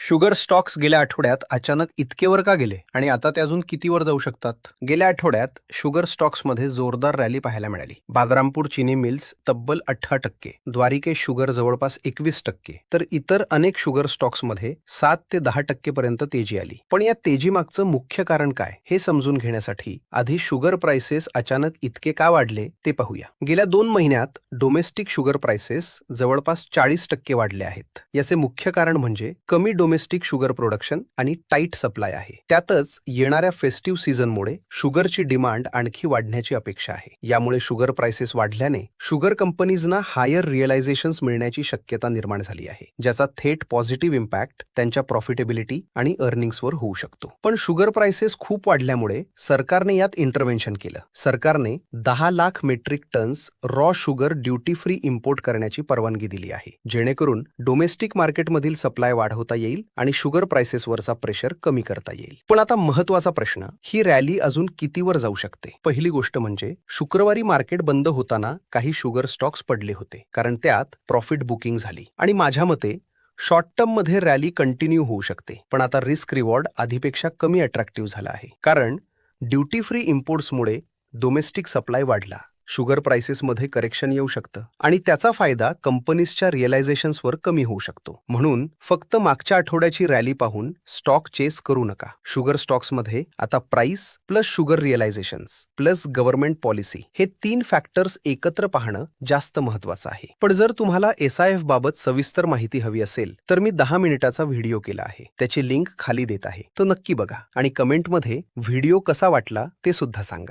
Sugar stocks गेल्या आठवड्यात अचानक इतके वर का गेले आणि आता ते अजून किती वर जाऊ शकतात? गेल्या आठवड्यात शुगर स्टॉक्समध्ये जोरदार रॅली पाहायला मिळाली. बादरामपूर चीनी मिल्स तब्बल 18%, द्वारिके शुगर जवळपास 21%, तर इतर अनेक शुगर स्टॉक्समध्ये 7 ते 10% पर्यंत तेजी आली. पण या तेजीमागचं मुख्य कारण काय हे समजून घेण्यासाठी आधी शुगर प्राइसेस अचानक इतके का वाढले ते पाहूया. गेल्या 2 महिन्यात डोमेस्टिक शुगर प्राइसेस जवळपास 40% वाढले आहेत. याचे मुख्य कारण म्हणजे कमी डोमेस्टिक शुगर प्रोडक्शन आणि टाईट सप्लाय आहे. त्यातच येणाऱ्या फेस्टिव्ह सीझनमुळे शुगरची डिमांड आणखी वाढण्याची अपेक्षा आहे. यामुळे शुगर प्राइसेस वाढल्याने शुगर कंपनीजना हायर रिअलायझेशन्स मिळण्याची शक्यता निर्माण झाली आहे, ज्याचा थेट पॉझिटिव्ह इम्पॅक्ट त्यांच्या प्रॉफिटेबिलिटी आणि अर्निंग्सवर होऊ शकतो. पण शुगर प्राइसेस खूप वाढल्यामुळे सरकारने यात इंटरव्हेन्शन केलं. सरकारने 10 lakh metric tons raw sugar duty free import करण्याची परवानगी दिली आहे, जेणेकरून डोमेस्टिक मार्केटमधील सप्लाय वाढवता येईल आणि शुगर प्राइसेसवरचा प्रेशर कमी करता येईल. पण आता महत्त्वाचा प्रश्न, ही रॅली अजून कितीवर जाऊ शकते? पहिली गोष्ट म्हणजे शुक्रवारी मार्केट बंद होताना काही शुगर स्टॉक्स पडले होते, कारण त्यात प्रॉफिट बुकिंग झाली. आणि माझ्या मते शॉर्ट टर्म मध्ये रॅली कंटिन्यू होऊ शकते, पण आता रिस्क रिवॉर्ड आधीपेक्षा कमी अट्रॅक्टिव्ह झाला आहे. कारण ड्युटी फ्री इम्पोर्ट्समुळे डोमेस्टिक सप्लाय वाढला, शुगर प्राइसेसमध्ये करेक्शन येऊ शकतं आणि त्याचा फायदा कंपनीजच्या रिअलायझेशन्सवर कमी होऊ शकतो. म्हणून फक्त मागच्या आठवड्याची रॅली पाहून स्टॉक चेस करू नका. शुगर स्टॉक्समध्ये आता price plus sugar realisations plus government policy हे 3 फॅक्टर्स एकत्र पाहणं जास्त महत्त्वाचं आहे. पण जर तुम्हाला SIF बाबत सविस्तर माहिती हवी असेल तर मी 10 मिनिटाचा व्हिडिओ केला आहे, त्याची लिंक खाली देत आहे, तो नक्की बघा आणि कमेंटमध्ये व्हिडिओ कसा वाटला ते सुद्धा सांगा.